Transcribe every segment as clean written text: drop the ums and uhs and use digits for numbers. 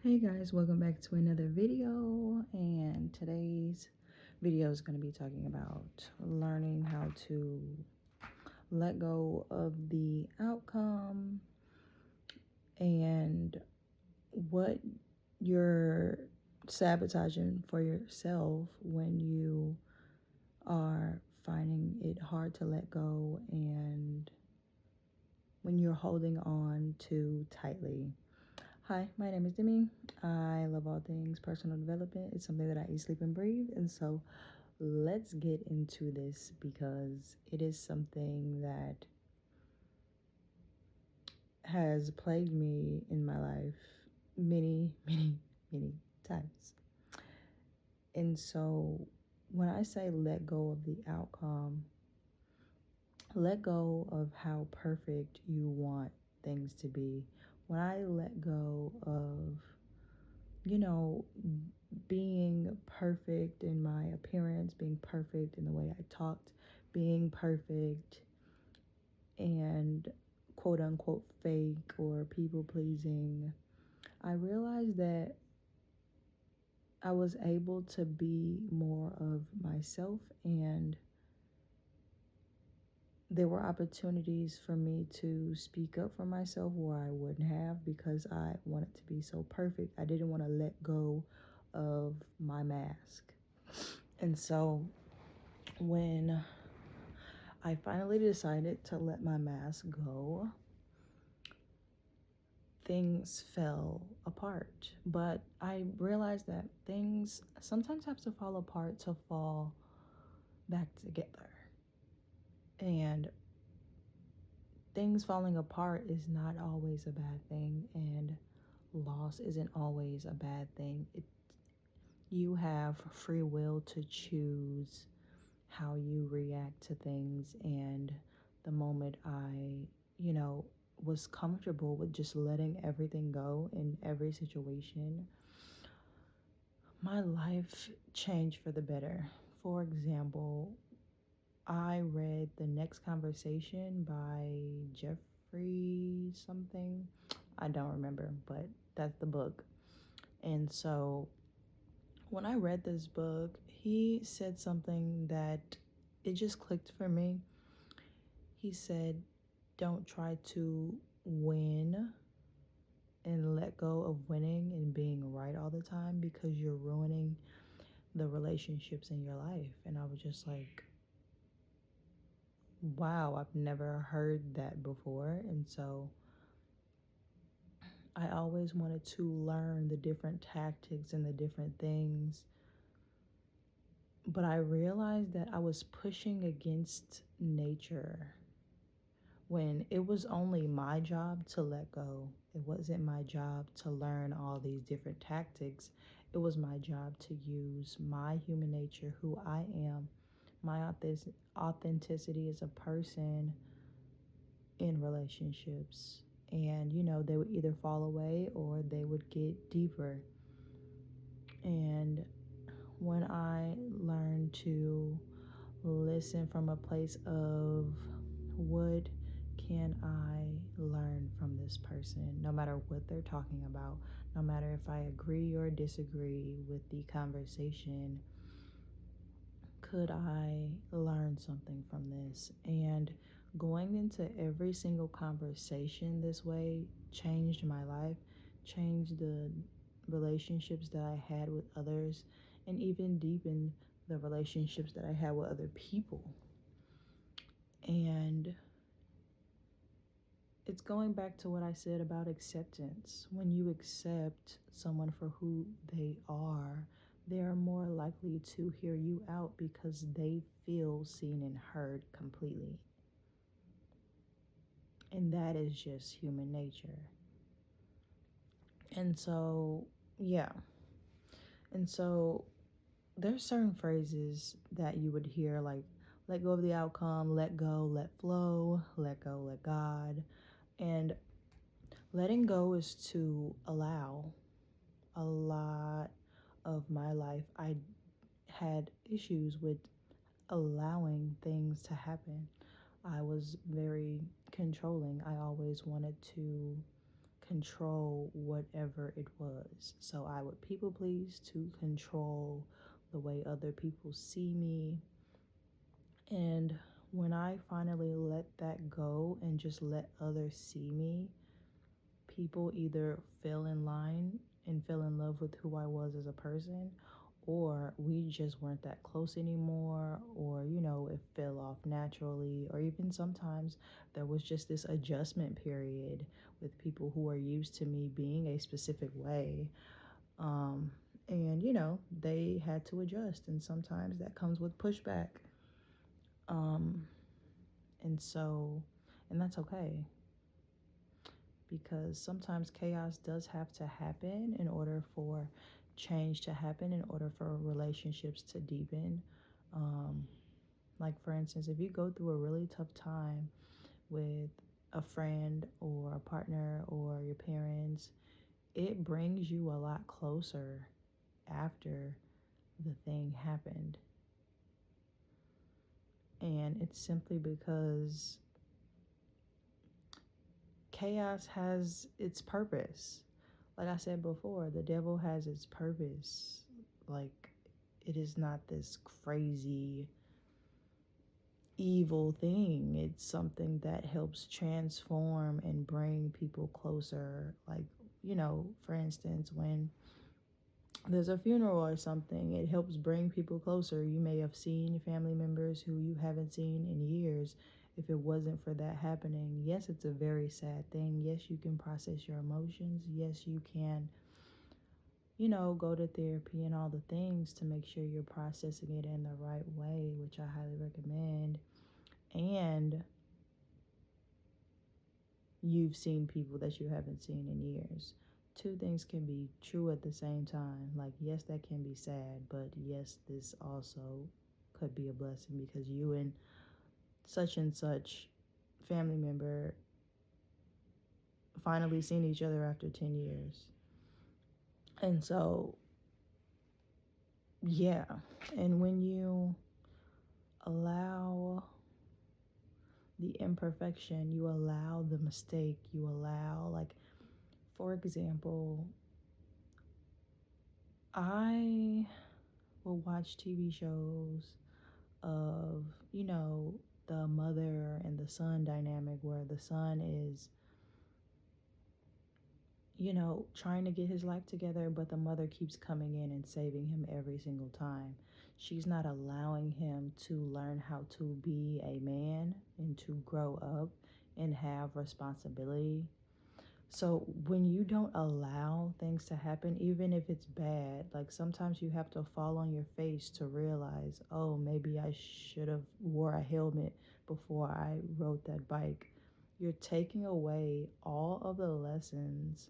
Hey guys, welcome back to another video, and today's video is going to be talking about learning how to let go of the outcome and what you're sabotaging for yourself when you are finding it hard to let go and when you're holding on too tightly. Hi, my name is Demi. I love all things personal development. It's something that I eat, sleep, and breathe. And so let's get into this because it is something that has plagued me in my life many, many, many times. And so when I say let go of the outcome, let go of how perfect you want things to be. When I let go of being perfect in my appearance, being perfect in the way I talked, being perfect and quote unquote fake or people pleasing, I realized that I was able to be more of myself, and there were opportunities for me to speak up for myself where I wouldn't have because I wanted to be so perfect. I didn't want to let go of my mask. And so when I finally decided to let my mask go, things fell apart. But I realized that things sometimes have to fall apart to fall back together. And things falling apart is not always a bad thing, and loss isn't always a bad thing. You have free will to choose how you react to things. And the moment I, was comfortable with just letting everything go in every situation, my life changed for the better. For example, I read The Next Conversation by Jeffrey something. I don't remember, but that's the book. And so when I read this book, he said something that it just clicked for me. He said, don't try to win and let go of winning and being right all the time because you're ruining the relationships in your life. And I was just like, wow, I've never heard that before. And so I always wanted to learn the different tactics and the different things. But I realized that I was pushing against nature when it was only my job to let go. It wasn't my job to learn all these different tactics. It was my job to use my human nature, who I am, my authenticity as a person in relationships. And, they would either fall away or they would get deeper. And when I learned to listen from a place of what can I learn from this person, no matter what they're talking about, no matter if I agree or disagree with the conversation, could I learn something from this? And going into every single conversation this way changed my life, changed the relationships that I had with others, and even deepened the relationships that I had with other people. And it's going back to what I said about acceptance. When you accept someone for who they are more likely to hear you out because they feel seen and heard completely. And that is just human nature. And so, yeah. And so there's certain phrases that you would hear like, let go of the outcome, let go, let flow, let go, let God. And letting go is to allow. A lot of my life, I had issues with allowing things to happen. I was very controlling. I always wanted to control whatever it was. So I would people please to control the way other people see me. And when I finally let that go and just let others see me, people either fell in line and fell in love with who I was as a person, or we just weren't that close anymore, or it fell off naturally, or even sometimes there was just this adjustment period with people who are used to me being a specific way. And they had to adjust, and sometimes that comes with pushback. Um, and so, and that's okay, because sometimes chaos does have to happen in order for change to happen, in order for relationships to deepen. Like, for instance, if you go through a really tough time with a friend or a partner or your parents, it brings you a lot closer after the thing happened. And it's simply because chaos has its purpose. Like I said before, the devil has its purpose. Like, it is not this crazy evil thing. It's something that helps transform and bring people closer. Like, for instance, when there's a funeral or something, it helps bring people closer. You may have seen family members who you haven't seen in years. If it wasn't for that happening, yes, it's a very sad thing. Yes, you can process your emotions. Yes, you can, go to therapy and all the things to make sure you're processing it in the right way, which I highly recommend. And you've seen people that you haven't seen in years. Two things can be true at the same time. Like, yes, that can be sad, but yes, this also could be a blessing, because you and such family member finally seen each other after 10 years. And so, yeah. And when you allow the imperfection, you allow the mistake, you allow, like, for example, I will watch TV shows of, the mother and the son dynamic, where the son is, trying to get his life together, but the mother keeps coming in and saving him every single time. She's not allowing him to learn how to be a man and to grow up and have responsibility. So when you don't allow things to happen, even if it's bad, like, sometimes you have to fall on your face to realize, oh, maybe I should have wore a helmet before I rode that bike. You're taking away all of the lessons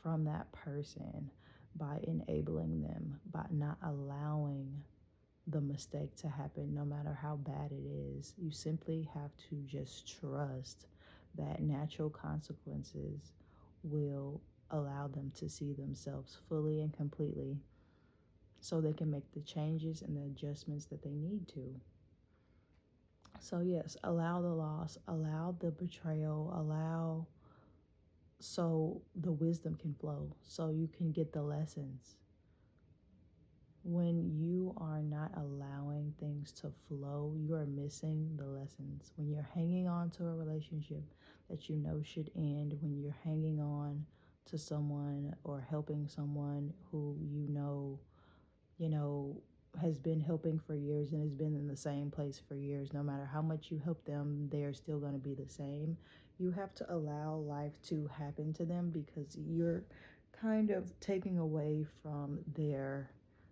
from that person by enabling them, by not allowing the mistake to happen, no matter how bad it is. You simply have to just trust that natural consequences will allow them to see themselves fully and completely, so they can make the changes and the adjustments that they need to. So yes, allow the loss, allow the betrayal, allow, so the wisdom can flow, so you can get the lessons. When you are not allowing things to flow, you are missing the lessons. When you're hanging on to a relationship that you know should end, when you're hanging on to someone or helping someone who has been helping for years and has been in the same place for years, no matter how much you help them, they're still going to be the same. You have to allow life to happen to them, because you're kind of taking away from their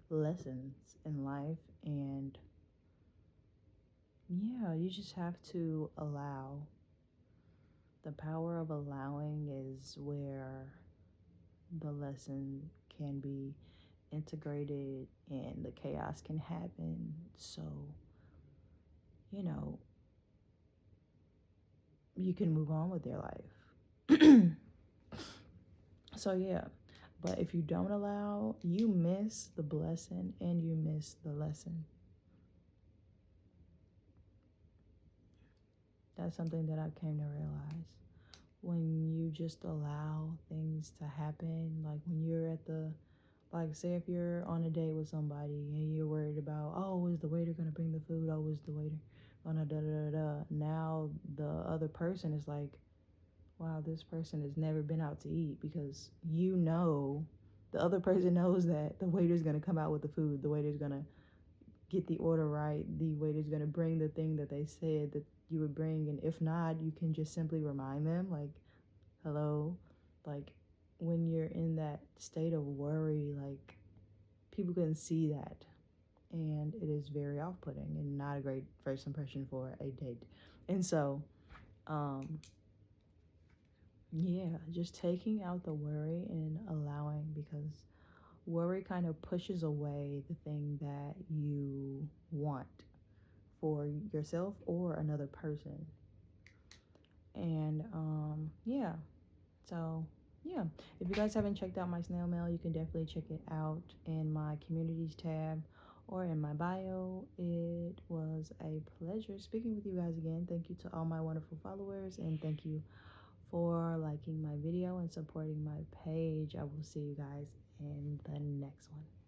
lessons in life. And yeah, you just have to allow. The power of allowing is where the lesson can be integrated and the chaos can happen. So, you can move on with your life. So, yeah. But if you don't allow, you miss the blessing and you miss the lesson. That's something that I came to realize. when you just allow things to happen. Like when you're at the, like say if you're on a date with somebody and you're worried about, oh, is the waiter gonna bring the food? Oh, is the waiter gonna da da da da? Now the other person is like, wow, this person has never been out to eat, because you know, the other person knows that the waiter's gonna come out with the food. The waiter's gonna get the order right. The waiter's gonna bring the thing that they said that you would bring, and if not, you can just simply remind them, like, hello. Like when you're in that state of worry, like people can see that, and it is very off-putting and not a great first impression for a date. And so yeah, just taking out the worry and allowing, because worry kind of pushes away the thing that you want for yourself or another person. And yeah, so yeah, if you guys haven't checked out my snail mail, you can definitely check it out in my communities tab or in my bio. It was a pleasure speaking with you guys again. Thank you to all my wonderful followers, and thank you for liking my video and supporting my page. I will see you guys in the next one.